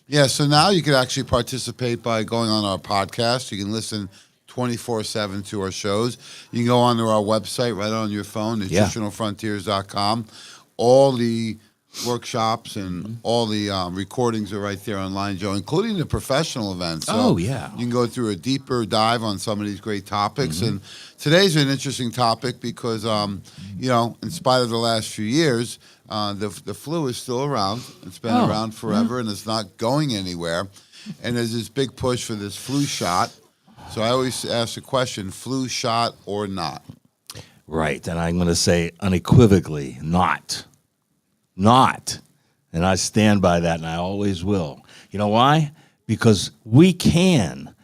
Yeah, so now you can actually participate by going on our podcast. You can listen 24/7 to our shows. You can go onto our website right on your phone, Yeah. nutritionalfrontiers.com. All the workshops and all the recordings are right there online, Joe, including the professional events. So Oh, yeah. you can go through a deeper dive on some of these great topics. And today's an interesting topic because, in spite of the last few years, the flu is still around. It's been around forever, and it's not going anywhere. And there's this big push for this flu shot. So I always ask the question, flu shot or not? Right, and I'm going to say unequivocally, not. Not. And I stand by that, and I always will. You know why? Because we can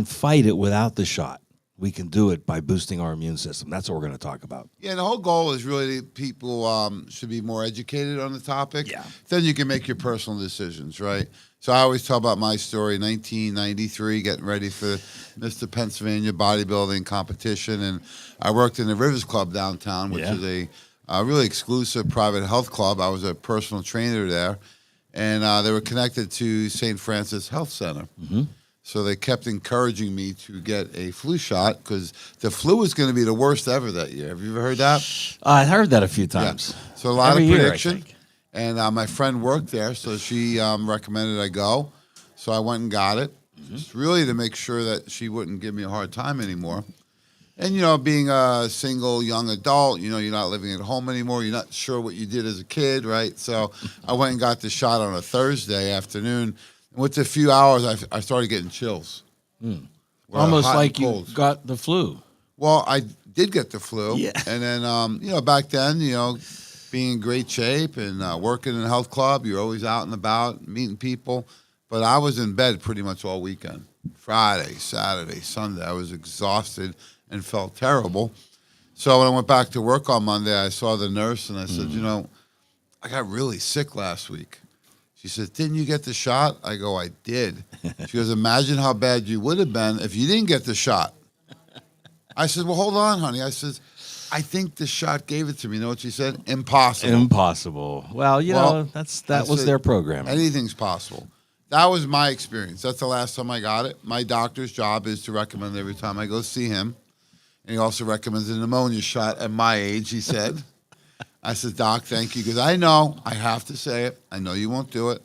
fight it without the shot. We can do it by boosting our immune system. That's what we're going to talk about. Yeah, the whole goal is really people should be more educated on the topic. Yeah. Then you can make your personal decisions, right? So I always tell about my story, 1993, getting ready for Mr. Pennsylvania bodybuilding competition. And I worked in the Rivers Club downtown, which is a really exclusive private health club. I was a personal trainer there. And they were connected to St. Francis Health Center. So they kept encouraging me to get a flu shot because the flu was going to be the worst ever that year. Have you ever heard that? I heard that a few times. Yeah. So a lot Every of year, I prediction. think. And my friend worked there, so she recommended I go. So I went and got it, just really to make sure that she wouldn't give me a hard time anymore. And, being a single young adult, you're not living at home anymore. You're not sure what you did as a kid, right? So I went and got the shot on a Thursday afternoon. And within a few hours, I started getting chills. Almost Hot like and you cold. got the flu. Well, I did get the flu. Yeah. And then, back then, being in great shape and working in a health club, you're always out and about, meeting people. But I was in bed pretty much all weekend. Friday, Saturday, Sunday. I was exhausted and felt terrible. So when I went back to work on Monday, I saw the nurse and I said, I got really sick last week. She said, didn't you get the shot? I go, I did. She goes, imagine how bad you would have been if you didn't get the shot. I said, well, hold on, honey. I said, I think the shot gave it to me. You know what she said? Impossible. Impossible. Well, that was their program. Anything's possible. That was my experience. That's the last time I got it. My doctor's job is to recommend every time I go see him. And he also recommends a pneumonia shot at my age, he said. I said, Doc, thank you, because I know I have to say it. I know you won't do it.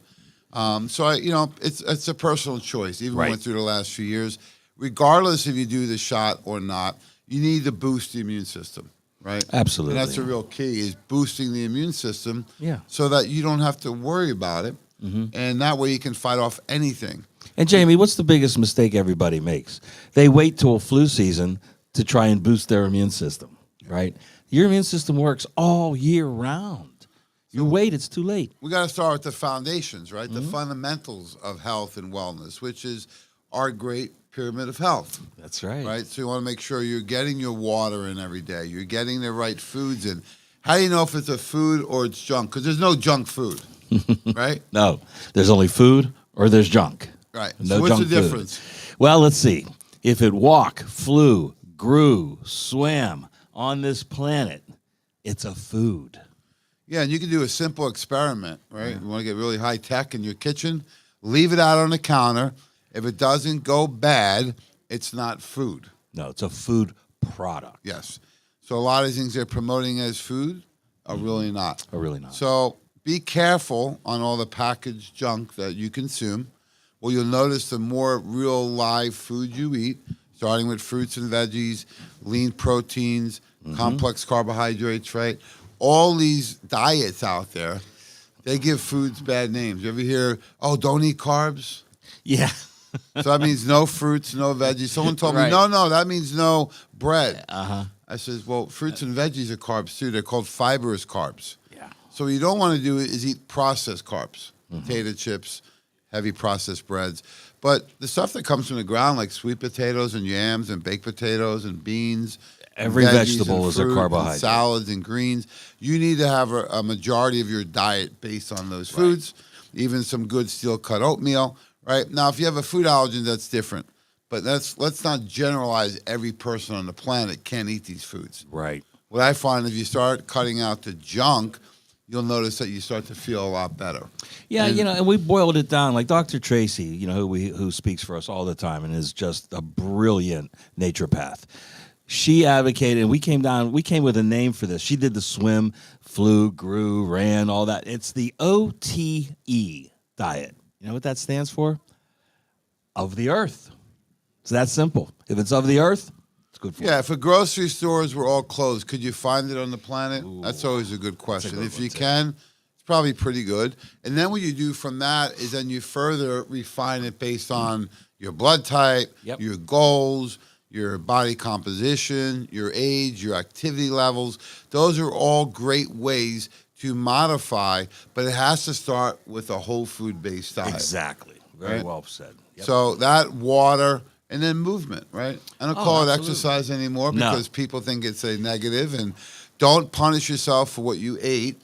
It's a personal choice. Even went through the last few years. Regardless if you do the shot or not, you need to boost the immune system, right? Absolutely. And that's the real key is boosting the immune system so that you don't have to worry about it. And that way you can fight off anything. And, Jamie, what's the biggest mistake everybody makes? They wait till flu season to try and boost their immune system, right? Your immune system works all year round. You wait, it's too late. We got to start with the foundations, right? The fundamentals of health and wellness, which is our great pyramid of health. That's right. Right? So you want to make sure you're getting your water in every day. You're getting the right foods in. How do you know if it's a food or it's junk? Because there's no junk food, right? No, there's only food or there's junk. Right. No so what's junk the difference? Food. Well, let's see. If it walked, flew, grew, swam on this planet, it's a food. Yeah, and you can do a simple experiment, right? You want to get really high tech in your kitchen, leave it out on the counter. If it doesn't go bad, it's not food. No, it's a food product. Yes. So a lot of things they're promoting as food are really not. Are really not. So be careful on all the packaged junk that you consume. Well, you'll notice the more real live food you eat, starting with fruits and veggies, lean proteins, complex carbohydrates, right? All these diets out there, they give foods bad names. You ever hear, don't eat carbs? Yeah. So that means no fruits, no veggies. Someone told me, no, that means no bread. I says, well, fruits and veggies are carbs too. They're called fibrous carbs. Yeah. So what you don't want to do is eat processed carbs, potato chips, heavy processed breads. But the stuff that comes from the ground, like sweet potatoes and yams and baked potatoes and beans, every vegetable is a fruit carbohydrate. And salads and greens. You need to have a majority of your diet based on those foods, even some good steel-cut oatmeal. Right? Now, if you have a food allergen, that's different. But let's not generalize every person on the planet can't eat these foods. Right. What I find, if you start cutting out the junk, you'll notice that you start to feel a lot better. Yeah, And- and we boiled it down like Dr. Tracy, who speaks for us all the time and is just a brilliant naturopath. She advocated, and we came with a name for this. She did the swim, flew, grew, ran, all that. It's the OTE diet. You know what that stands for? Of the earth. It's that simple. If it's of the earth, it's good for you. Yeah, if grocery stores were all closed, could you find it on the planet? Ooh, that's always a good question. good If one, you too. can, it's probably pretty good. And then what you do from that is then you further refine it based on your blood type, Yep. your goals, your body composition, your age, your activity levels. Those are all great ways to modify, but it has to start with a whole food-based diet. Exactly. Very Right? well said. Yep. So that water and then movement, right? I don't call it absolutely. exercise anymore No. because people think it's a negative. And don't punish yourself for what you ate.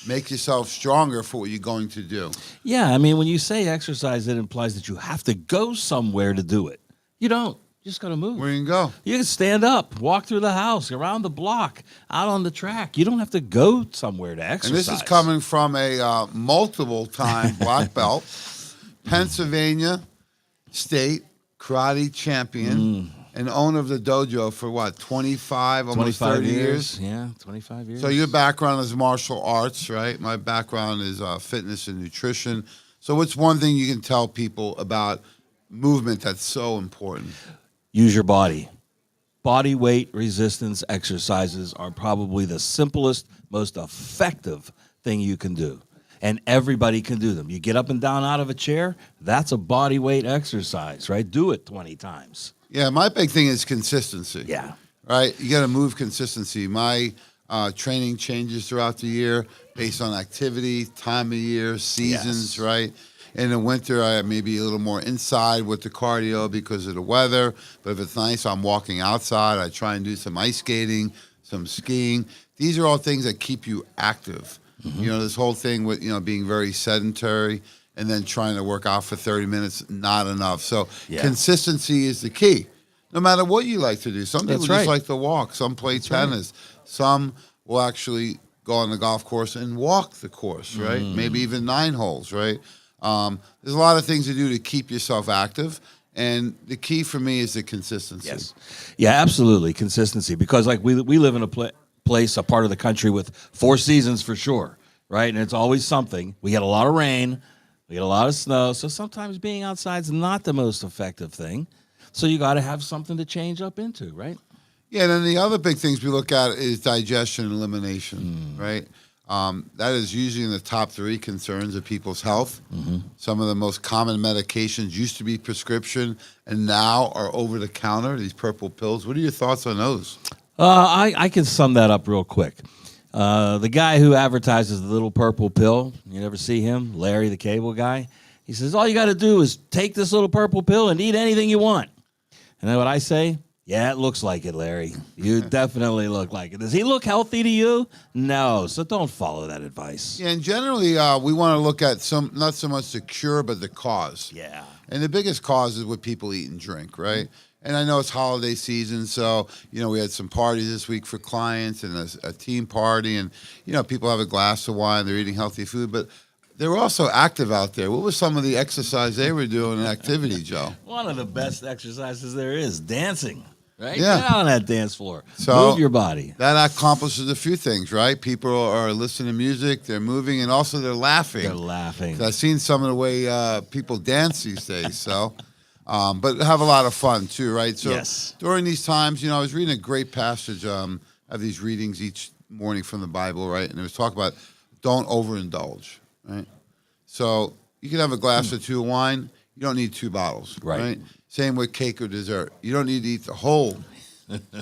Make yourself stronger for what you're going to do. Yeah, I mean, when you say exercise, it implies that you have to go somewhere to do it. You don't. You just got to move. Where you can go. You can stand up, walk through the house, around the block, out on the track. You don't have to go somewhere to exercise. And this is coming from a multiple-time black belt, Pennsylvania State karate champion, and owner of the dojo for what, 25, almost 30 years? Yeah, 25 years. So your background is martial arts, right? My background is fitness and nutrition. So what's one thing you can tell people about movement that's so important? Use your body. Body weight resistance exercises are probably the simplest, most effective thing you can do. And everybody can do them. You get up and down out of a chair, that's a body weight exercise, right? Do it 20 times. Yeah, my big thing is consistency. Yeah. Right? You got to move consistency. My training changes throughout the year based on activity, time of year, seasons, Yes. right? In the winter, I may be a little more inside with the cardio because of the weather. But if it's nice, I'm walking outside. I try and do some ice skating, some skiing. These are all things that keep you active. You know, this whole thing with, being very sedentary and then trying to work out for 30 minutes, not enough. So Yeah. consistency is the key. No matter what you like to do. Some people That's just right. like to walk. Some play tennis. Some will actually go on the golf course and walk the course, right? Maybe even 9 holes, right? There's a lot of things to do to keep yourself active. And the key for me is the consistency. Yes. Yeah, absolutely. Consistency. Because like we live in a place, a part of the country with 4 seasons for sure, right? And it's always something. We get a lot of rain. We get a lot of snow. So sometimes being outside is not the most effective thing. So you got to have something to change up into, right? Yeah, and then the other big things we look at is digestion and elimination, right? That is usually in the top 3 concerns of people's health. Some of the most common medications used to be prescription and now are over the counter, these purple pills. What are your thoughts on those? I can sum that up real quick. The guy who advertises the little purple pill, you ever see him? Larry, the cable guy. He says, all you got to do is take this little purple pill and eat anything you want. And then what I say, yeah, it looks like it, Larry. You definitely look like it. Does he look healthy to you? No, so don't follow that advice. Yeah, and generally we want to look at not so much the cure, but the cause. Yeah. And the biggest cause is what people eat and drink, right? And I know it's holiday season, so, we had some parties this week for clients and a team party. And, people have a glass of wine, they're eating healthy food, but they're also active out there. What was some of the exercise they were doing and activity, Joe? One of the best exercises there is, dancing, right? Yeah. Get out on that dance floor. So- Move your body. That accomplishes a few things, right? People are listening to music, they're moving, and also they're laughing. They're laughing. I've seen some of the way people dance these days, so. But have a lot of fun, too, right? So Yes. during these times, I was reading a great passage. I have these readings each morning from the Bible, right? And it was talk about don't overindulge, right? So you can have a glass or 2 of wine. You don't need 2 bottles, right? Same with cake or dessert. You don't need to eat the whole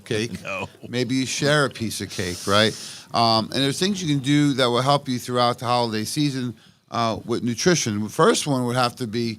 cake. No. Maybe you share a piece of cake, right? And there's things you can do that will help you throughout the holiday season with nutrition. The first one would have to be,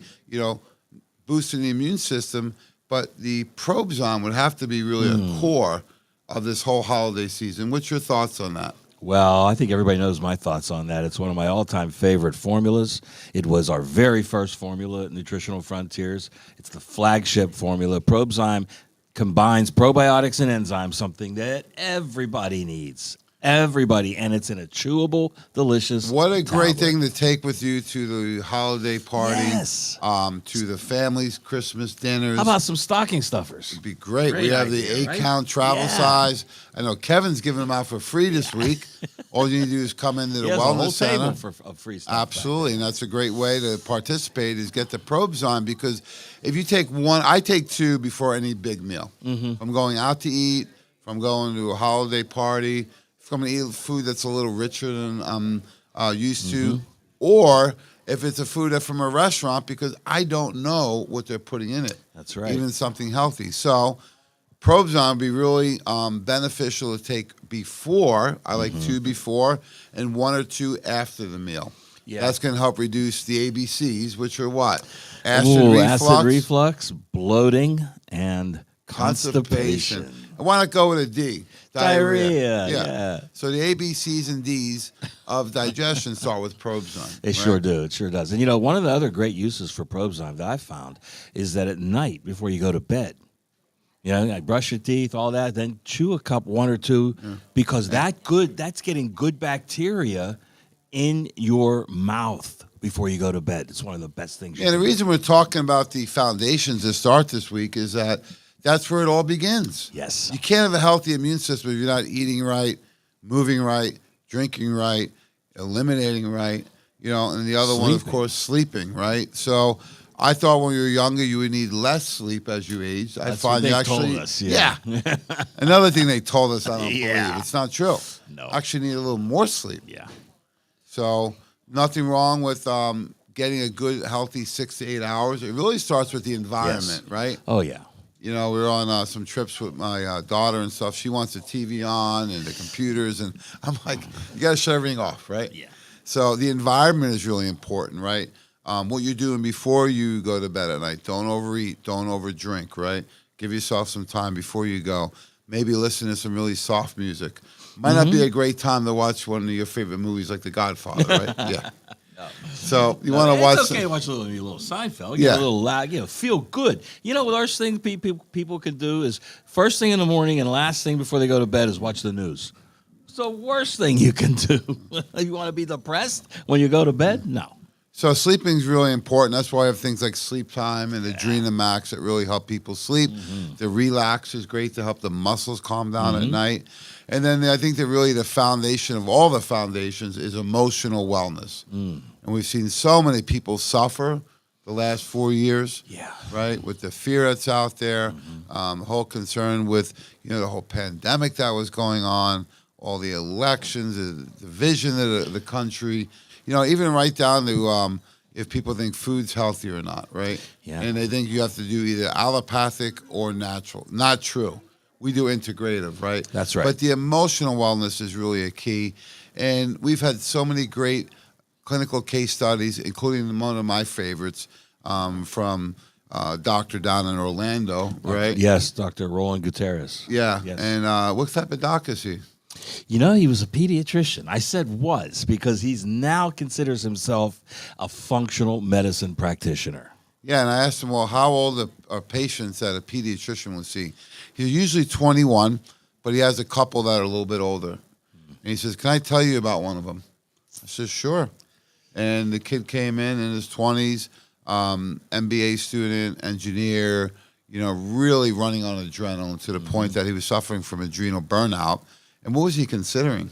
boosting the immune system, but the Probzon would have to be really a core of this whole holiday season. What's your thoughts on that? Well, I think everybody knows my thoughts on that. It's one of my all-time favorite formulas. It was our very first formula at Nutritional Frontiers. It's the flagship formula. Probzyme combines probiotics and enzymes, something that everybody needs. Everybody, and it's in a chewable, delicious. What a great tablet. thing to take with you to the holiday party, Yes. To the family's Christmas dinners. How about some stocking stuffers? It'd be great. Great We have idea, the right? 8-count travel Yeah. size. I know Kevin's giving them out for free this week. All you need to do is come into the He has a whole wellness center. table of free stuff. Absolutely, and that's a great way to participate is get the probes on, because if you take one, I take two before any big meal. Mm-hmm. If I'm going out to eat, if I'm going to a holiday party, if I'm going to eat food that's a little richer than I'm used Mm-hmm. to, or if it's a food that's from a restaurant, because I don't know what they're putting in it. That's right. Even something healthy. So probes on would be really beneficial to take before. I like Mm-hmm. 2 before and 1 or 2 after the meal. Yeah. That's going to help reduce the ABCs, which are what? Acid reflux, bloating, and constipation. constipation. I want to go with a D. Diarrhea, yeah. So the ABCs and Ds of digestion start with probes on. It sure do. It sure does. And, one of the other great uses for Probzyme that I've found is that at night before you go to bed, like brush your teeth, all that, then chew a cup, 1 or 2, because that's getting good bacteria in your mouth before you go to bed. It's one of the best things you Yeah, can the do. reason we're talking about the foundations to start this week is that's where it all begins. Yes. You can't have a healthy immune system if you're not eating right, moving right, drinking right, eliminating right, and the other one, of Sleeping. course, sleeping, right? So I thought when you were younger you would need less sleep as you aged. I That's find what you they actually told us, yeah. Another thing they told us, I don't Yeah. believe. It's not true. No. Actually need a little more sleep. Yeah. So nothing wrong with getting a good, healthy 6 to 8 hours. It really starts with the environment, right? Oh, yeah. We were on some trips with my daughter and stuff. She wants the TV on and the computers, and I'm like, you got to shut everything off, right? Yeah. So the environment is really important, right? What you're doing before you go to bed at night. Don't overeat. Don't overdrink, right? Give yourself some time before you go. Maybe listen to some really soft music. Might not be a great time to watch one of your favorite movies like The Godfather, right? Yeah. So you want to watch? It's okay to watch a little Seinfeld. Yeah. Get a little loud. Feel good. The worst thing people can do is first thing in the morning and last thing before they go to bed is watch the news. It's the worst thing you can do. You want to be depressed when you go to bed? No. So sleeping is really important. That's why I have things like Sleep Time and Adrenamax that really help people sleep. The Relax is great to help the muscles calm down at night. And then I think that really the foundation of all the foundations is emotional wellness. And we've seen so many people suffer the last 4 years, right, with the fear that's out there, the whole concern with, the whole pandemic that was going on, all the elections, the division of the country, even right down to if people think food's healthy or not, right? Yeah. And they think you have to do either allopathic or natural. Not true. We do integrative, right? That's right. But the emotional wellness is really a key. And we've had so many great clinical case studies, including one of my favorites from doctor down in Orlando, right? Yes, Dr. Roland Gutierrez. Yeah. Yes. And what type of doc is he? He was a pediatrician. I said was because he's now considers himself a functional medicine practitioner. Yeah, and I asked him, well, how old are patients that a pediatrician will see? He's usually 21, but he has a couple that are a little bit older. And he says, can I tell you about one of them? I said, sure. And the kid came in his 20s, MBA student, engineer, really running on adrenaline to the point that he was suffering from adrenal burnout. And what was he considering?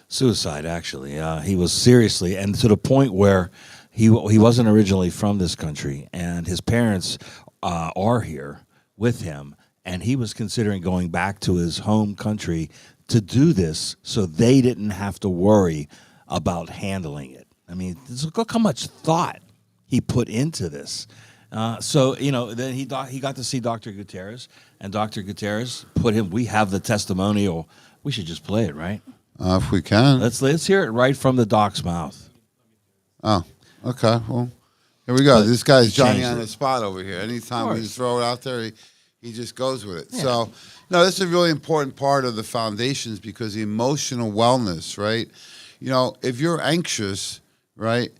Suicide, actually. He was seriously, and to the point where he wasn't originally from this country, and his parents are here with him, and he was considering going back to his home country to do this so they didn't have to worry about handling it. I mean, look how much thought he put into this. Then he got to see Dr. Gutierrez, and Dr. Gutierrez put him. We have the testimonial. We should just play it, right? If we can. Let's hear it right from the doc's mouth. Oh, okay. Well, here we go. This guy's Johnny changed on it. the spot over here. Anytime we just throw it out there, he just goes with it. Yeah. So, no, this is a really important part of the foundations because the emotional wellness, right? If you're anxious, right,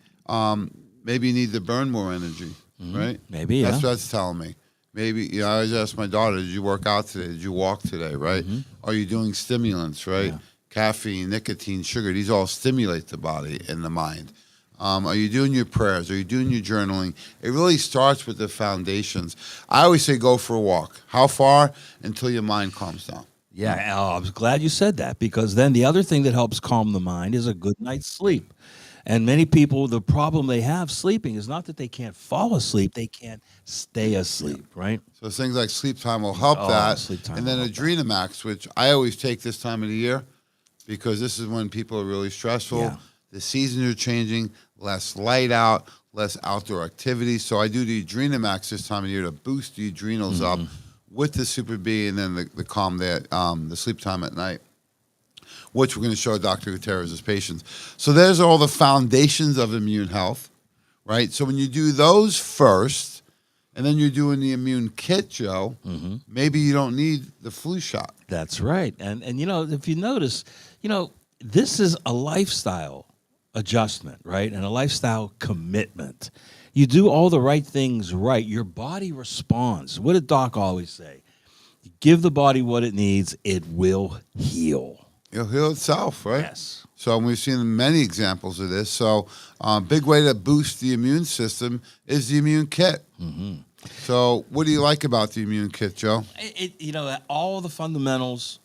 maybe you need to burn more energy, right? Maybe, That's what that's telling me. Maybe, I always ask my daughter, did you work out today? Did you walk today, right? Are you doing stimulants, right? Yeah. caffeine, nicotine, sugar. These all stimulate the body and the mind. Are you doing your prayers? Are you doing your journaling? It really starts with the foundations. I always say go for a walk. How far? Until your mind calms down. Yeah, I was glad you said that, because then the other thing that helps calm the mind is a good night's sleep. And many people, the problem they have sleeping is not that they can't fall asleep, they can't stay asleep, right? So things like sleep time will help that. Sleep time And then will help that. Adrenamax, which I always take this time of the year because this is when people are really stressful. Yeah. The seasons are changing, less light out, less outdoor activity. So I do the Adrenamax this time of year to boost the adrenals up with the Super B, and then the calm the sleep time at night, which we're going to show Dr. Gutierrez's patients. So there's all the foundations of immune health, right? So when you do those first, and then you're doing the immune kit, Joe, maybe you don't need the flu shot. That's right. And if you notice, this is a lifestyle adjustment, right? And a lifestyle commitment. You do all the right things right, your body responds. What did Doc always say? You give the body what it needs, it will heal. It'll heal itself, right? Yes. So we've seen many examples of this. So big way to boost the immune system is the immune kit. So what do you like about the immune kit, Joe? All the fundamentals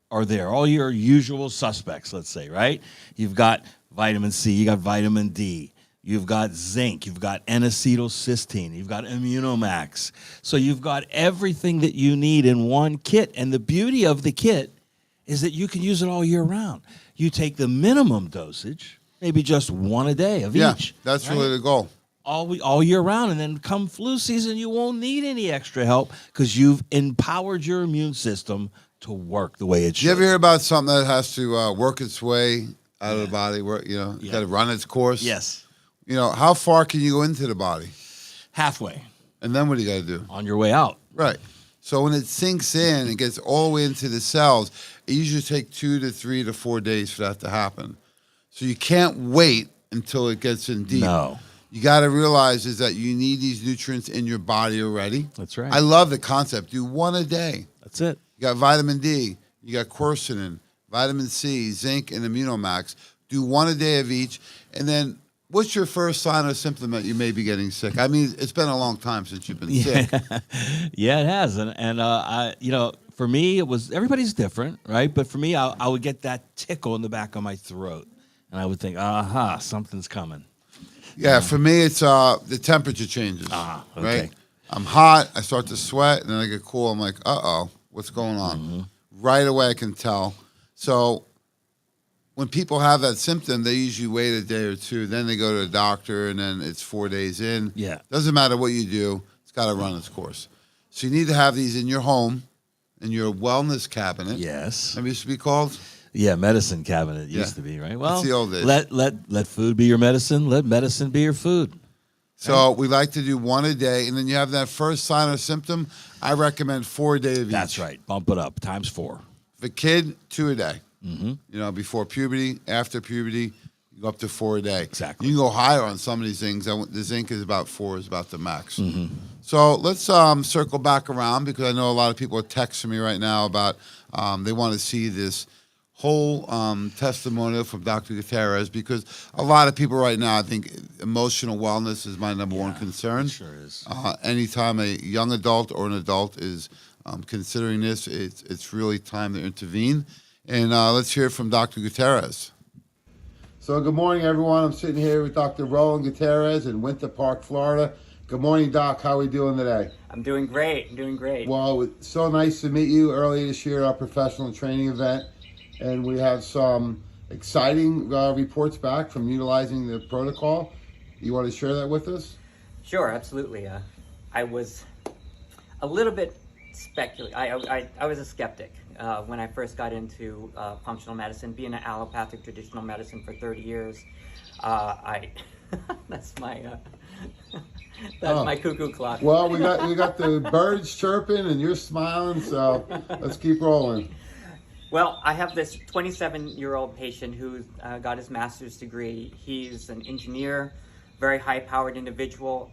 are there. All your usual suspects, let's say, right? You've got vitamin C, you got vitamin D, you've got zinc, you've got N-acetylcysteine, you've got Immunomax. So you've got everything that you need in one kit. And the beauty of the kit is that you can use it all year round. You take the minimum dosage, maybe just one a day of each. That's right? really the goal. All year round, and then come flu season, you won't need any extra help because you've empowered your immune system to work the way it should. You ever hear about something that has to work its way out of the body? Got to run its course? Yes. How far can you go into the body? Halfway. And then what do you got to do? On your way out. Right. So when it sinks in and gets all the way into the cells, it usually takes 2 to 3 to 4 days for that to happen. So you can't wait until it gets in deep. No. You got to realize is that you need these nutrients in your body already. That's right. I love the concept. Do one a day. That's it. You got vitamin D, you got quercetin, vitamin C, zinc, and Immunomax. Do one a day of each. And then what's your first sign or symptom that you may be getting sick? I mean, it's been a long time since you've been sick. Yeah, it has. And for me, it was, everybody's different, right? But for me, I would get that tickle in the back of my throat. And I would think, something's coming. Yeah, for me, it's the temperature changes. Okay. Right? I'm hot, I start to sweat, and then I get cool. I'm like, uh-oh, what's going on? Right away, I can tell. So when people have that symptom, they usually wait a day or two. Then they go to a doctor, and then it's 4 days in. Yeah. Doesn't matter what you do. It's got to run its course. So you need to have these in your home, in your wellness cabinet. Yes. That used to be called? Yeah, medicine cabinet used to be, right? Well, That's the old days. let food be your medicine. Let medicine be your food. So we like to do one a day, and then you have that first sign or symptom. I recommend 4 a day of each. That's right. Bump it up times 4. For a kid, 2 a day. Before puberty, after puberty, you go up to 4 a day. Exactly. You can go higher on some of these things. The zinc is about 4, is about the max. So let's circle back around because I know a lot of people are texting me right now about they want to see this whole testimonial from Dr. Gutierrez because a lot of people right now, I think emotional wellness is my number one concern. It sure is. Anytime a young adult or an adult is considering this, it's really time to intervene. And let's hear from Dr. Gutierrez. So good morning, everyone. I'm sitting here with Dr. Roland Gutierrez in Winter Park, Florida. Good morning, Doc. How are we doing today? I'm doing great. Well, it's so nice to meet you earlier this year at our professional training event. And we have some exciting reports back from utilizing the protocol. You want to share that with us? Sure, absolutely. I was a little bit I was a skeptic when I first got into functional medicine. Being an allopathic traditional medicine for 30 years, that's my cuckoo clock. Well, we got the birds chirping and you're smiling, so let's keep rolling. Well, I have this 27-year-old patient who got his master's degree. He's an engineer, very high-powered individual,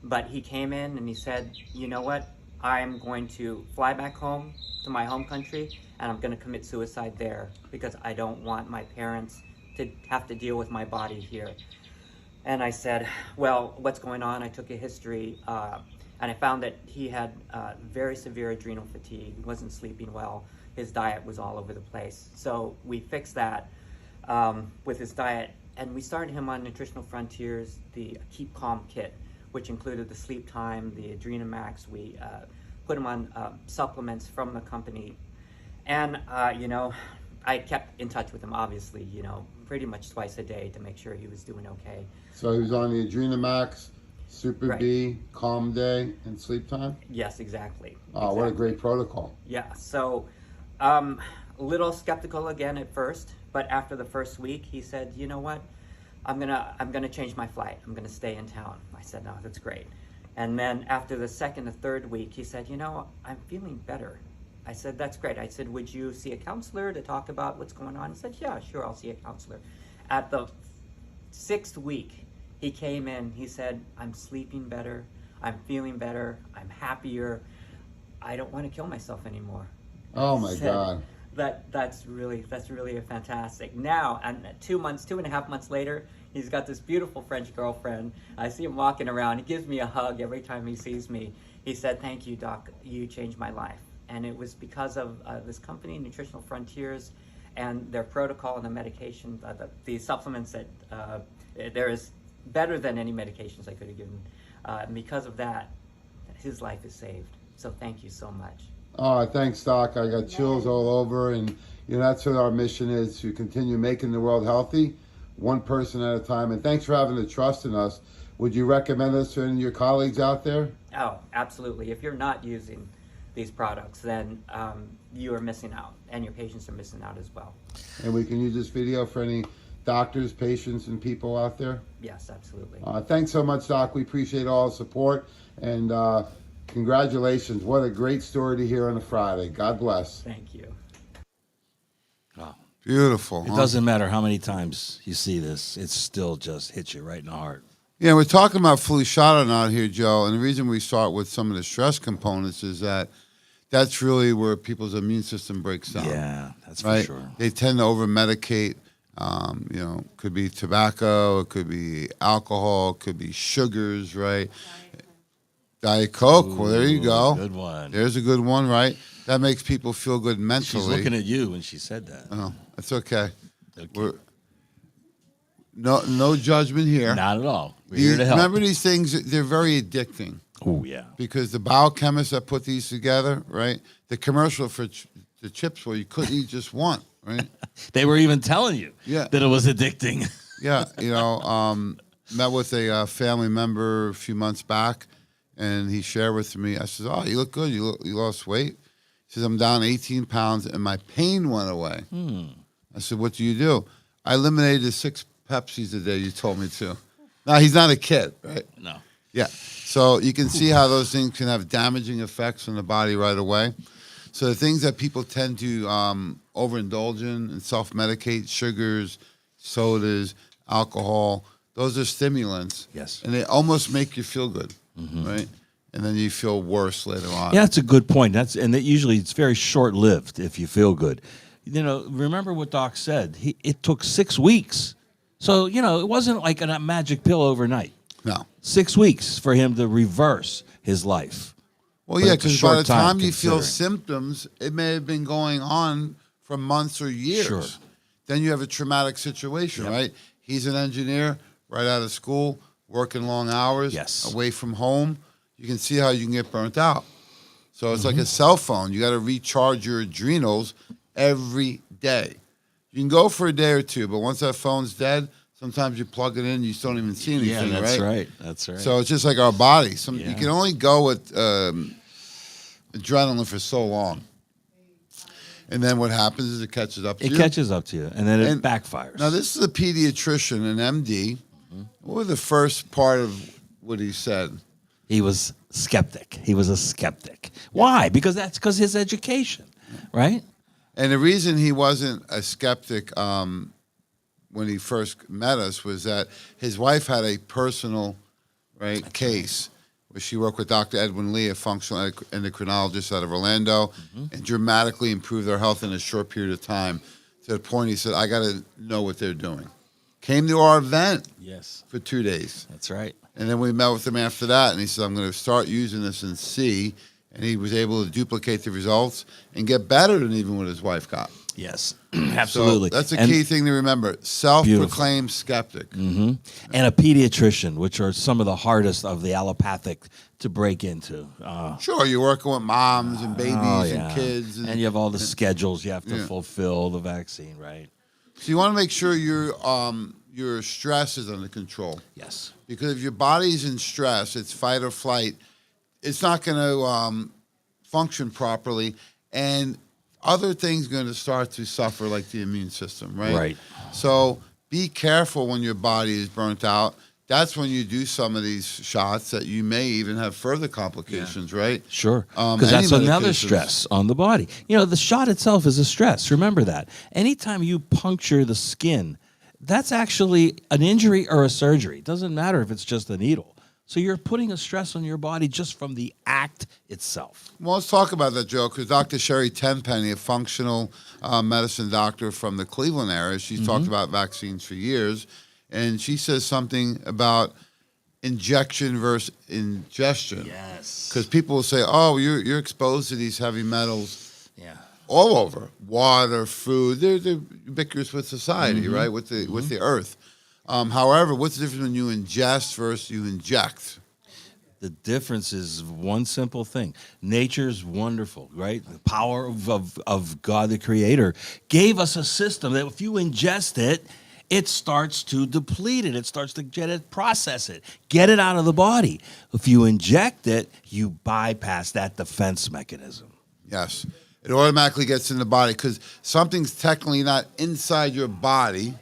but he came in and he said, you know what, I'm going to fly back home to my home country, and I'm going to commit suicide there because I don't want my parents to have to deal with my body here. And I said, well, what's going on? I took a history, and I found that he had very severe adrenal fatigue. He wasn't sleeping well. His diet was all over the place. So we fixed that with his diet, and we started him on Nutritional Frontiers, the Keep Calm kit, which included the sleep time, the Adrenamax. We put him on supplements from the company. And, I kept in touch with him, obviously, pretty much twice a day to make sure he was doing okay. So he was on the Adrenamax, Super Right. B, Calm Day, and Sleep Time? Yes, exactly. Oh, what a great protocol. Yeah, so a little skeptical again at first, but after the first week, he said, you know what, I'm gonna change my flight. I'm gonna stay in town. I said, no, that's great. And then after the second or third week, he said, I'm feeling better. I said, that's great. I said, would you see a counselor to talk about what's going on? He said, yeah, sure, I'll see a counselor. At the 6th week, he came in, he said, I'm sleeping better, I'm feeling better, I'm happier, I don't want to kill myself anymore. Oh my Said, God. That's really a fantastic. Now, and 2.5 months later, he's got this beautiful French girlfriend. I see him walking around. He gives me a hug every time he sees me. He said, thank you, Doc, you changed my life. And it was because of this company, Nutritional Frontiers, and their protocol and the medication, the supplements that there is better than any medications I could have given. And because of that, his life is saved. So thank you so much. Oh, thanks, Doc. I got chills all over, and that's what our mission is, to continue making the world healthy, one person at a time. And thanks for having the trust in us. Would you recommend us to any of your colleagues out there? Oh, absolutely. If you're not using these products, then you are missing out, and your patients are missing out as well. And we can use this video for any doctors, patients, and people out there? Yes, absolutely. Thanks so much, Doc. We appreciate all the support, and congratulations. What a great story to hear on a Friday. God bless. Thank you. Wow. Beautiful. It doesn't matter how many times you see this, it still just hits you right in the heart. Yeah, we're talking about flu shot or not here, Joe, and the reason we start with some of the stress components is that that's really where people's immune system breaks down. Yeah, that's right? for sure. They tend to over-medicate. Could be tobacco, it could be alcohol, it could be sugars, right? Diet Coke. Well, there you go. Good one. There's a good one, right? That makes people feel good mentally. She's looking at you when she said that. Oh, that's okay. Okay. No judgment here. Not at all. We're here to help. Remember these things, they're very addicting. Oh, yeah. Because the biochemists that put these together, right? The commercial for the chips where you couldn't eat just one, right? They were even telling you Yeah. that it was addicting. Yeah, met with a family member a few months back, and he shared with me. I said, "Oh, you look good. You lost weight." He says, "I'm down 18 pounds, and my pain went away." I said, "What do you do?" I eliminated the 6 Pepsis a day you told me to. Now, he's not a kid, right? No. Yeah. So you can see how those things can have damaging effects on the body right away. So the things that people tend to overindulge in and self-medicate, sugars, sodas, alcohol, those are stimulants. Yes. And they almost make you feel good, right? And then you feel worse later on. Yeah, that's a good point. Usually it's very short-lived if you feel good. Remember what Doc said. It took 6 weeks. So, it wasn't like a magic pill overnight. No. 6 weeks for him to reverse his life. Well, But yeah, it's a because by short the time time, you feel considering. symptoms, it may have been going on for months or years. Sure. Then you have a traumatic situation, right? He's an engineer right out of school, working long hours, Yes. away from home. You can see how you can get burnt out. So it's like a cell phone. You got to recharge your adrenals every day. You can go for a day or two, but once that phone's dead, sometimes you plug it in, you just don't even see anything, Yeah, that's right? right. That's right. So it's just like our body. You Yeah. can only go with adrenaline for so long. And then what happens is it catches up to you. it catches up to you, and then it backfires. Now, this is a pediatrician, an MD. What was the first part of what he said? He was skeptic. He was a skeptic. Why? Because his education, right? And the reason he wasn't a skeptic when he first met us was that his wife had a personal case where she worked with Dr. Edwin Lee, a functional endocrinologist out of Orlando, and dramatically improved their health in a short period of time. To the point he said, I got to know what they're doing. Came to our event for 2 days. That's right. And then we met with him after that, and he said, I'm going to start using this and see. And he was able to duplicate the results and get better than even what his wife got. Yes, absolutely. So that's a key thing to remember. Self-proclaimed skeptic. And a pediatrician, which are some of the hardest of the allopathic to break into. Sure, you're working with moms and babies and kids. And you have all the schedules you have to fulfill the vaccine, right? So you want to make sure your stress is under control. Yes. Because if your body's in stress, it's fight or flight, it's not going to function properly. And other things are going to start to suffer, like the immune system, right? Right. So be careful when your body is burnt out. That's when you do some of these shots that you may even have further complications, right? Sure, because that's another stress on the body. You know, the shot itself is a stress. Remember that. Anytime you puncture the skin, that's actually an injury or a surgery. It doesn't matter if it's just a needle. So you're putting a stress on your body just from the act itself. Well, let's talk about that, Joe, because Dr. Sherry Tenpenny, a functional medicine doctor from the Cleveland area, she's talked about vaccines for years, and she says something about injection versus ingestion. Yes. Because people will say, oh, you're exposed to these heavy metals all over. Water, food, they're ubiquitous with society, right, with the earth. However, what's the difference when you ingest versus you inject? The difference is one simple thing. Nature's wonderful, right? The power of God, the Creator, gave us a system that if you ingest it, it starts to deplete it. It starts to get it, process it, get it out of the body. If you inject it, you bypass that defense mechanism. Yes. It automatically gets in the body because something's technically not inside your body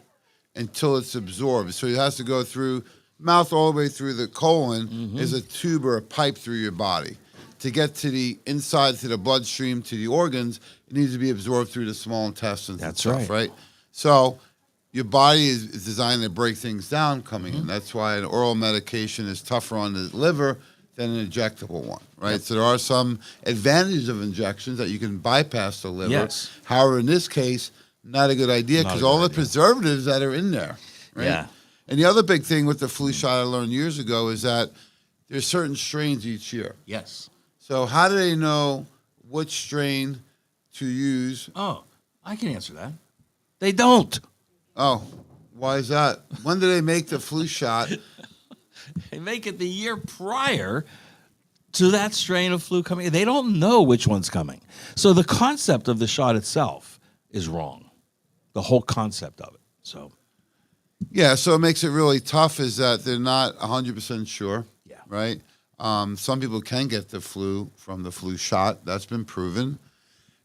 until it's absorbed. So it has to go through mouth all the way through the colon is a tube or a pipe through your body. To get to the inside, to the bloodstream, to the organs, it needs to be absorbed through the small intestines. That's and stuff, right? So your body is designed to break things down coming in. That's why an oral medication is tougher on the liver than an injectable one, right? Yep. So there are some advantages of injections that you can bypass the liver. Yes. However, in this case, not a good idea because all the preservatives that are in there, right? Yeah. And the other big thing with the flu shot I learned years ago is that there's certain strains each year. Yes. So how do they know which strain to use? Oh, I can answer that. They don't. Oh, why is that? When do they make the flu shot? They make it the year prior to that strain of flu coming. They don't know which one's coming. So the concept of the shot itself is wrong. The whole concept of it. So, yeah, so it makes it really tough is that they're not 100% sure, right? Some people can get the flu from the flu shot. That's been proven.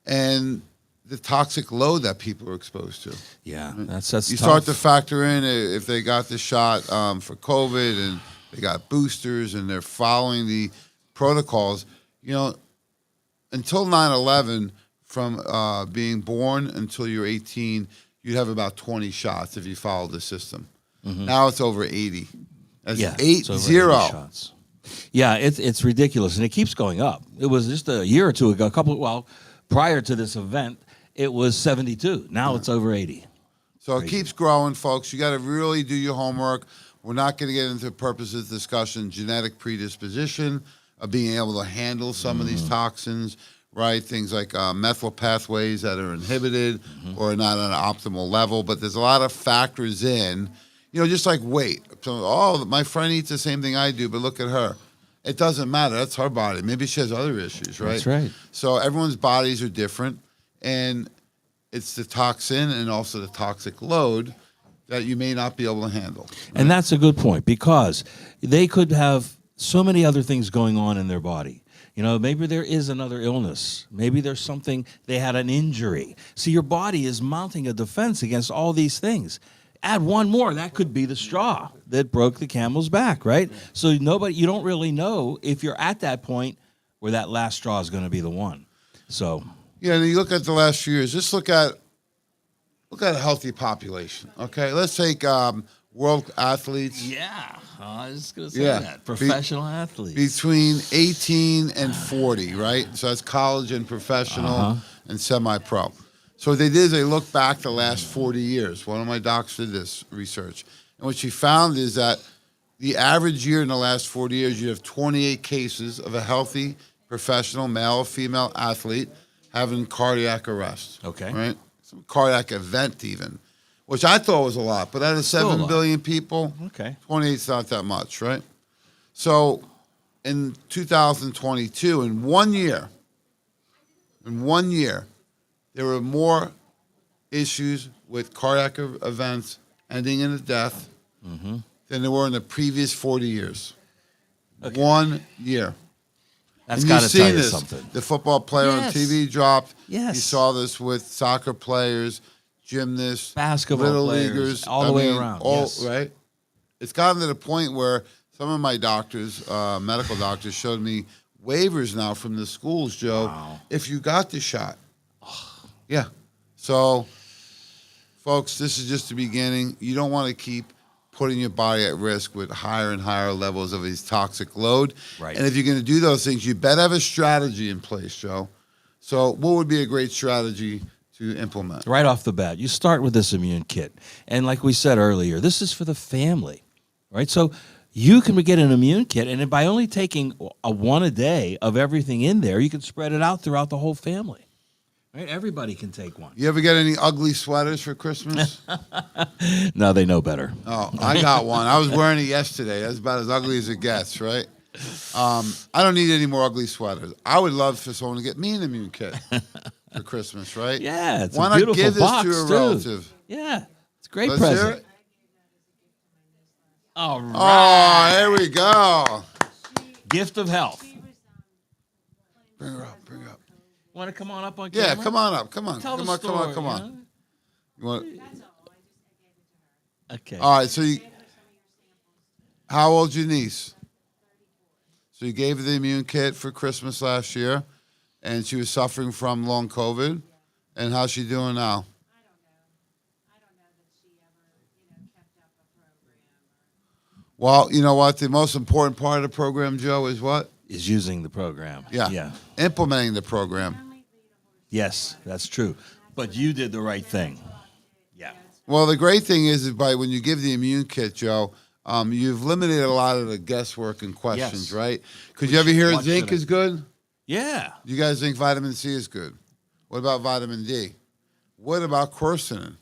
And the toxic load that people are exposed to. Yeah, that's you tough. start to factor in if they got the shot for COVID and they got boosters and they're following the protocols. You know, until 9/11, from being born until you're 18, you'd have about 20 shots if you followed the system. Now it's over 80. That's 80 shots. Yeah, it's ridiculous, and it keeps going up. It was just a year or two ago, prior to this event, it was 72. Now it's over 80. So it keeps growing, folks. You got to really do your homework. We're not going to get into purposes discussion, genetic predisposition of being able to handle some of these toxins, right? Things like methyl pathways that are inhibited or not on an optimal level. But there's a lot of factors in, you know, just like weight. So, my friend eats the same thing I do, but look at her. It doesn't matter. That's her body. Maybe she has other issues, right? That's right. So everyone's bodies are different, and it's the toxin and also the toxic load that you may not be able to handle. Right? And that's a good point because they could have so many other things going on in their body. You know, maybe there is another illness. Maybe there's something, they had an injury. See, your body is mounting a defense against all these things. Add one more, that could be the straw that broke the camel's back, right? So you don't really know if you're at that point where that last straw is going to be the one. So yeah, and you look at the last few years. Just look at a healthy population. Okay, let's take world athletes. Yeah, I was going to say Yeah. that. Professional athletes. Between 18 and 40, right? So that's college and professional and semi-pro. So what they did is they looked back the last 40 years. One of my docs did this research. And what she found is that the average year in the last 40 years, you have 28 cases of a healthy professional male or female athlete having cardiac arrest. Okay. Right? Some cardiac event even, which I thought was a lot. But out of Still a 7 lot. billion people, Okay. 28's not that much, right? So in 2022, in 1 year, there were more issues with cardiac events ending in a death than there were in the previous 40 years. 1 year. That's And got you've to tell seen you this. something. The football player on Yes. TV dropped. Yes. You saw this with soccer players, gymnasts, Basketball little players, leaguers, all the way around, yes. Right? It's gotten to the point where some of my doctors, medical doctors, showed me waivers now from the schools, Joe, Wow. if you got the shot. Yeah. So, folks, this is just the beginning. You don't want to keep putting your body at risk with higher and higher levels of these toxic load. Right. And if you're going to do those things, you better have a strategy in place, Joe. So what would be a great strategy to implement? Right off the bat, you start with this immune kit. And like we said earlier, this is for the family, right? So you can get an immune kit, and by only taking one a day of everything in there, you can spread it out throughout the whole family. Right? Everybody can take one. You ever get any ugly sweaters for Christmas? No, they know better. Oh, I got one. I was wearing it yesterday. That's about as ugly as it gets, right? I don't need any more ugly sweaters. I would love for someone to get me an immune kit for Christmas, right? Yeah, it's Why a not beautiful give this box, to a too. relative? Yeah, it's a great Let's hear present. it. All right. Oh, here we go. Gift of health. Bring her up. Bring her up. Want to come on up on camera? Yeah, come on up. Come on. Tell Come the on. story. Come on. You want? Okay. All right. So you, how old's your niece? So you gave her the immune kit for Christmas last year, and she was suffering from long COVID. And how's she doing now? I don't know that she ever, kept up a program. Well, you know what? The most important part of the program, Joe, is what? Is using the program. Yeah. Yeah. Implementing the program. Yes, that's true. But you did the right thing. Yeah. Well, the great thing is by when you give the immune kit, Joe, you've limited a lot of the guesswork and questions, Yes. right? Because you ever hear what zinc should I- is good? Yeah. You guys think vitamin C is good? What about vitamin D? What about quercetin?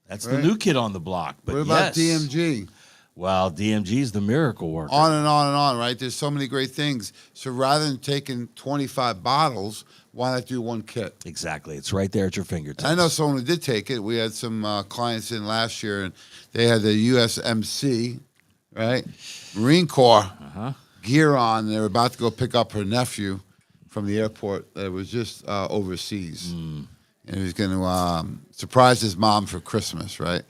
That's Right. the new kid on the block. But What about yes. DMG? Well, DMG is the miracle worker. On and on and on, right? There's so many great things. So rather than taking 25 bottles, why not do one kit? Exactly. It's right there at your fingertips. I know someone who did take it. We had some clients in last year, and they had the USMC, right? Marine Corps gear on. And they were about to go pick up her nephew from the airport that was just overseas. And he was going to surprise his mom for Christmas, right?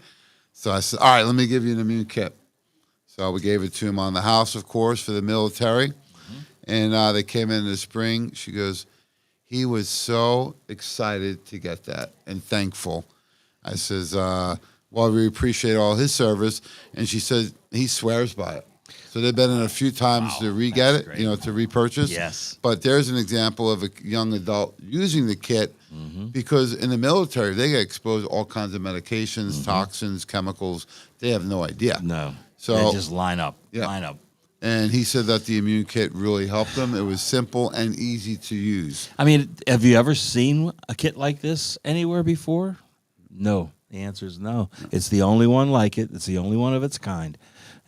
So I said, all right, let me give you an immune kit. So we gave it to him on the house, of course, for the military. And they came in the spring. She goes, he was so excited to get that and thankful. I says, well, we appreciate all his service. And she said, he swears by it. So they've been in a few times to re-get it, great. to repurchase. Yes. But there's an example of a young adult using the kit because in the military, they get exposed to all kinds of medications, toxins, chemicals. They have no idea. No. So- They just line up. Yeah. Line up. And he said that the immune kit really helped them. It was simple and easy to use. I mean, have you ever seen a kit like this anywhere before? No. The answer is no. It's the only one like it. It's the only one of its kind.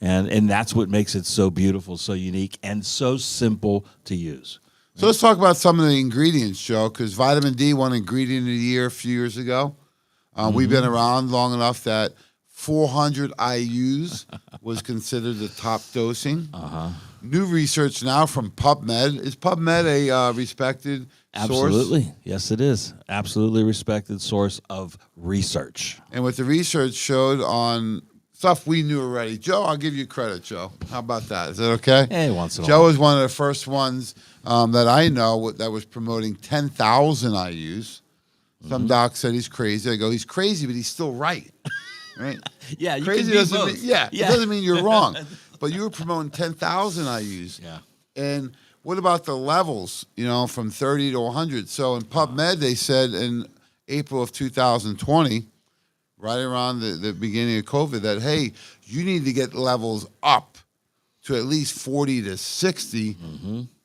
And that's what makes it so beautiful, so unique, and so simple to use. So let's talk about some of the ingredients, Joe, because vitamin D won ingredient of the year a few years ago. We've been around long enough that 400 IUs was considered the top dosing. New research now from PubMed. Is PubMed a respected source? Absolutely. Yes, it is. Absolutely respected source of research. And what the research showed on stuff we knew already. Joe, I'll give you credit, Joe. How about that? Is that okay? Hey, once in a Joe while. was one of the first ones that I know that was promoting 10,000 IUs. Some doc said he's crazy. I go, he's crazy, but he's still right. right? Yeah, you Crazy can be doesn't both. mean, it doesn't mean you're wrong. But you were promoting 10,000 IUs. Yeah. And what about the levels, from 30 to 100? So in PubMed, they said in April of 2020, right around the beginning of COVID, that, hey, you need to get levels up to at least 40 to 60,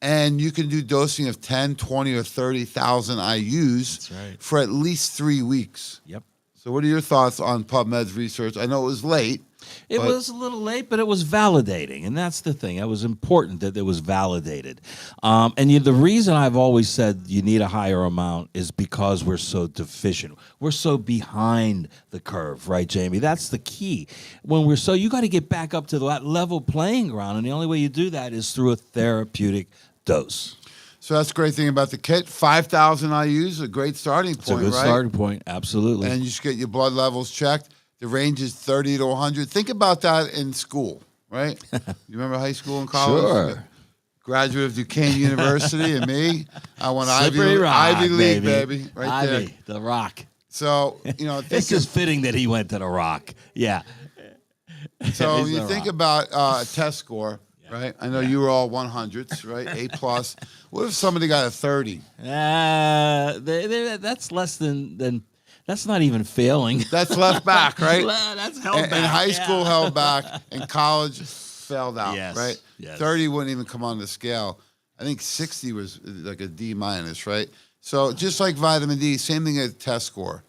and you can do dosing of 10, 20, or 30,000 IUs That's right. for at least 3 weeks. Yep. So what are your thoughts on PubMed's research? I know it was late. It but- was a little late, but it was validating, and that's the thing. It was important that it was validated. The reason I've always said you need a higher amount is because we're so deficient. We're so behind the curve, right, Jamie? That's the key. You got to get back up to that level playing ground, and the only way you do that is through a therapeutic dose. So that's the great thing about the kit. 5,000 IUs, a great starting point, It's a good right? starting point, absolutely. And you should get your blood levels checked. The range is 30 to 100. Think about that in school, right? You remember high school and college? Sure. Graduate of Duquesne University, and me, I went Slippery rock, Ivy League, baby, right Ivy, there. the Rock. So, It's just fitting that he went to the Rock. Yeah. so He's you the think Rock. about a test score, right? I know you were all 100s, right? A plus. What if somebody got a 30? That's less than. That's not even failing. That's left back, right? That's held In back. high school, held back. In college, failed out, Yes, right? yes. 30 wouldn't even come on the scale. I think 60 was like a D minus, right? So just like vitamin D, same thing as test score.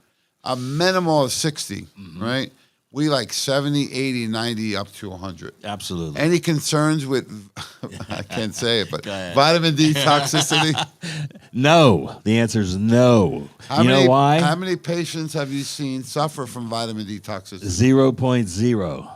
A minimal of 60, right? We like 70, 80, 90, up to 100. Absolutely. Any concerns with, I can't say it, but Go ahead. vitamin D toxicity? No. The answer is no. How you many, know why? How many patients have you seen suffer from vitamin D toxicity? 0.0.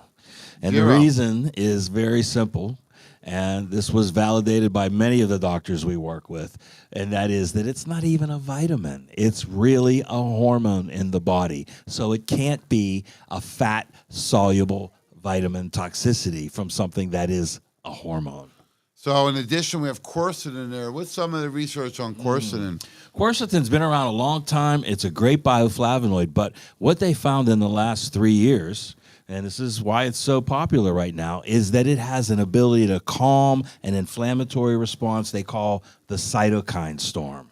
And Zero. the reason is very simple. And this was validated by many of the doctors we work with. And that is that it's not even a vitamin. It's really a hormone in the body. So it can't be a fat-soluble vitamin toxicity from something that is a hormone. So in addition, we have quercetin there. What's some of the research on quercetin? Quercetin's been around a long time. It's a great bioflavonoid. But what they found in the last 3 years, and this is why it's so popular right now, is that it has an ability to calm an inflammatory response they call the cytokine storm.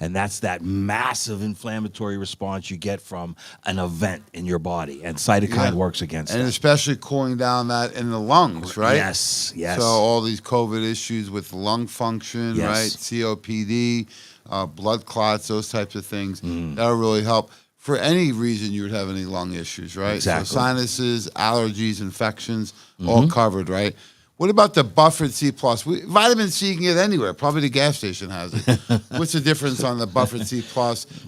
And that's that massive inflammatory response you get from an event in your body. And cytokine works against And that. especially cooling down that in the lungs, right? Yes, yes. So all these COVID issues with lung function, Yes. right? COPD, blood clots, those types of things. That'll really help. For any reason you would have any lung issues, right? Exactly. So sinuses, allergies, infections, all covered, right? What about the buffered C+? Vitamin C you can get anywhere. Probably the gas station has it. What's the difference on the buffered C+?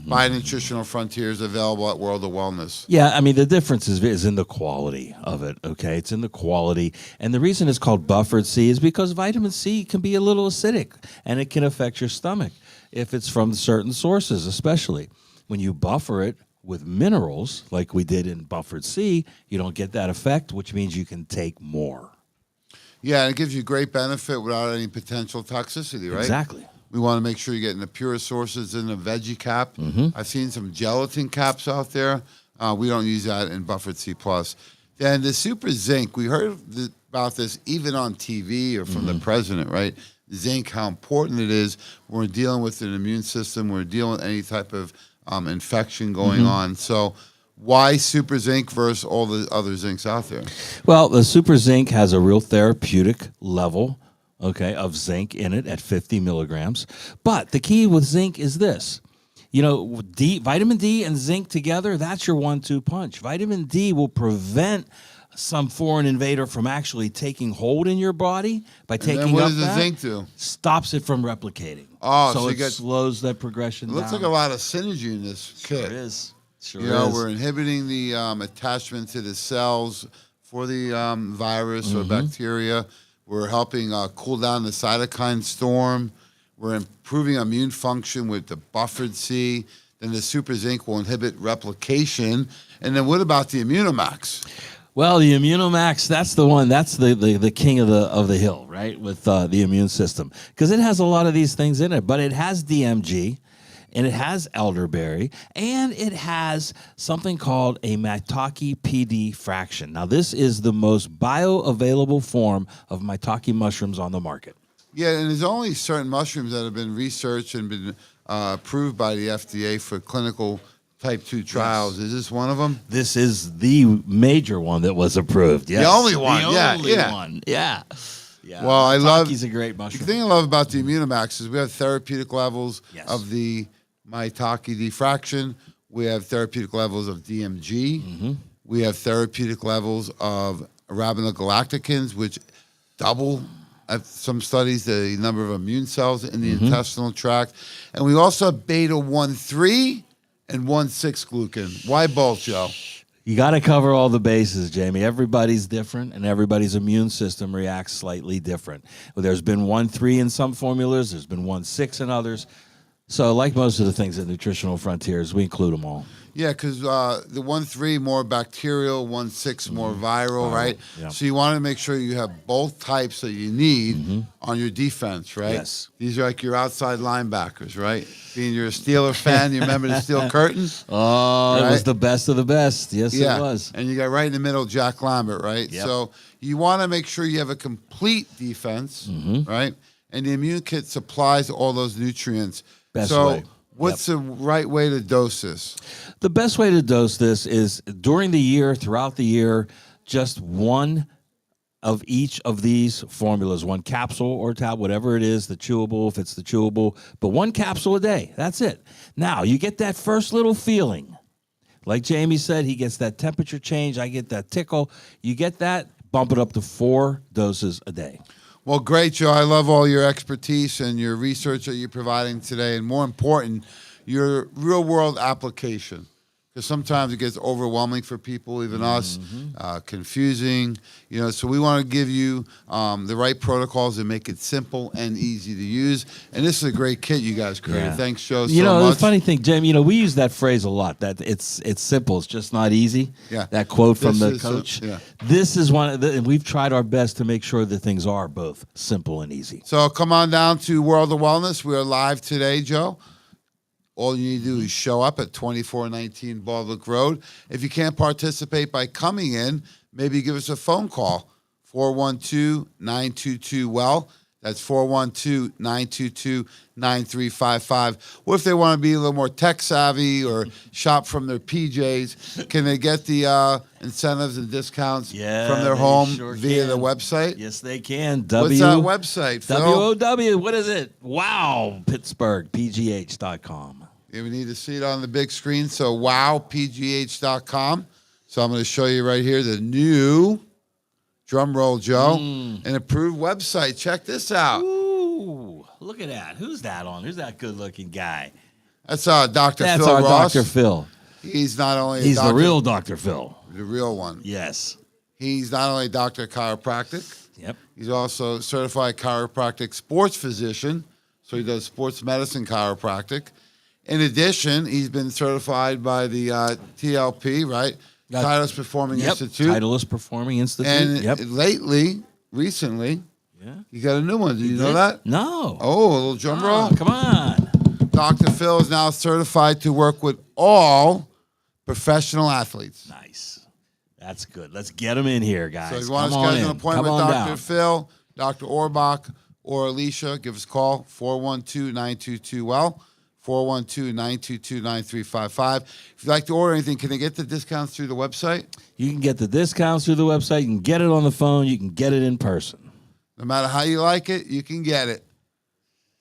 By Nutritional Frontiers available at World of Wellness? Yeah, I mean, the difference is in the quality of it, okay? It's in the quality. And the reason it's called buffered C is because vitamin C can be a little acidic, and it can affect your stomach if it's from certain sources, especially. When you buffer it with minerals, like we did in buffered C, you don't get that effect, which means you can take more. Yeah, and it gives you great benefit without any potential toxicity, right? Exactly. We want to make sure you're getting the purest sources in the veggie cap. I've seen some gelatin caps out there. We don't use that in buffered C+. Then the super zinc, we heard about this even on TV or from the president, right? Zinc, how important it is when we're dealing with an immune system, we're dealing with any type of infection going on. So why super zinc versus all the other zincs out there? Well, the super zinc has a real therapeutic level, okay, of zinc in it at 50 milligrams. But the key with zinc is this. Vitamin D and zinc together, that's your 1-2 punch. Vitamin D will prevent some foreign invader from actually taking hold in your body by taking And then what up does the that. zinc do? Stops it from replicating. Oh, so so you it get- slows that progression It looks down. like a lot of synergy in this kit. Sure is. Sure You know, is. we're inhibiting the attachment to the cells for the virus or bacteria. We're helping cool down the cytokine storm. We're improving immune function with the buffered C. Then the super zinc will inhibit replication. And then what about the Immunomax? Well, the Immunomax, that's the one. That's the king of the hill, right? With the immune system, because it has a lot of these things in it. But it has DMG, and it has elderberry, and it has something called a maitake PD fraction. Now, this is the most bioavailable form of maitake mushrooms on the market. Yeah, and there's only certain mushrooms that have been researched and been approved by the FDA for clinical type 2 trials. Is this one of them? This is the major one that was approved. Yes. The only one, The only one. Yeah. Yeah. Well, I love. Maitake's a great mushroom. The thing I love about the Immunimax is we have therapeutic levels Yes. of the maitake diffraction. We have therapeutic levels of DMG. Mm-hmm. We have therapeutic levels of arabinogalacticans, which double at some studies the number of immune cells in the intestinal tract. And we also have beta 1,3 and 1,6 glucan. Why both, Joe? You got to cover all the bases, Jamie. Everybody's different, and everybody's immune system reacts slightly different. Well, there's been 1,3 in some formulas. There's been 1,6 in others. So like most of the things at Nutritional Frontiers, we include them all. Yeah, because the 1,3 more bacterial, 1,6 more viral, right? Yeah. So you want to make sure you have both types that you need on your defense, right? Yes. These are like your outside linebackers, right? Being you're a Steeler fan, you remember the Steel Curtain? Oh, it was Right? the best of the best. Yes, Yeah. it was. And you got right in the middle Jack Lambert, right? Yep. So you want to make sure you have a complete defense, right? And the immune kit supplies all those nutrients. Best so way. what's the right way to dose this? The best way to dose this is during the year, throughout the year, just one of each of these formulas, one capsule or tab, whatever it is, the chewable, if it's the chewable, but one capsule a day. That's it. Now, you get that first little feeling. Like Jamie said, he gets that temperature change. I get that tickle. You get that, bump it up to 4 doses a day. Well, great, Joe. I love all your expertise and your research that you're providing today, and more important, your real-world application. Because sometimes it gets overwhelming for people, even us, confusing. You know, so we want to give you the right protocols and make it simple and easy to use. And this is a great kit you guys created. Yeah. Thanks, Joe. You so know, much. the funny thing, Jamie, we use that phrase a lot, that it's simple, it's just not easy. Yeah. That quote from This the is, coach. yeah. This is one of the, and we've tried our best to make sure that things are both simple and easy. So come on down to World of Wellness. We are live today, Joe. All you need to do is show up at 2419 Baldwick Road. If you can't participate by coming in, maybe give us a phone call, 412-922-WELL. That's 412-922-9355. What if they want to be a little more tech savvy or shop from their PJs? Can they get the incentives and discounts Yeah, from their they home sure via can. the website? Yes, they can. What's that website, Phil? WOW, what is it? Wow, Pittsburgh, PGH.com. Yeah, we need to see it on the big screen. So wowpgh.com. So I'm going to show you right here the new, drum roll, Joe, an approved website. Check this out. Ooh, look at that. Who's that on? Who's that good-looking guy? That's Dr. That's Phil our Ross. Dr. Phil. He's not only a He's doctor, the real Dr. Phil. the real one. Yes. He's not only a doctor of chiropractic, Yep. he's also a certified chiropractic sports physician. So he does sports medicine chiropractic. In addition, he's been certified by the TLP, right? Titleist Performing Institute. Titleist Performing Institute. And recently, Yeah. you got a new one. Did you know that? No. Oh, a little drum roll. Come on. Dr. Phil is now certified to work with all professional athletes. Nice. That's good. Let's get him in here, guys. So if you want to Come on schedule an in. appointment Come with on Dr. down. Phil, Dr. Orbach, or Alicia, give us a call, 412-922-WELL, 412-922-9355. If you'd like to order anything, can they get the discounts through the website? You can get the discounts through the website. You can get it on the phone. You can get it in person. No matter how you like it, you can get it.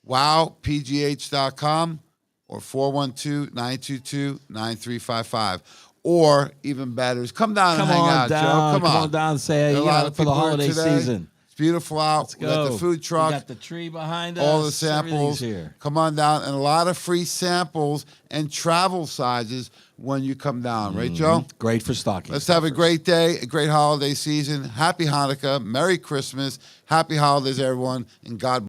WowPGH.com or 412-922-9355. Or even better is come down Come and hang on out, down. Joe. Come on down and say, There are you a lot know, of for the people here holiday today. season. It's beautiful out. Let's We got go. the food truck. We got the tree behind us. All the samples. Everything's here. Come on down. And a lot of free samples and travel sizes when you come down. Right, Joe? Great for stocking. Let's have a great day, a great holiday season. Happy Hanukkah. Merry Christmas. Happy holidays, everyone. And God bless.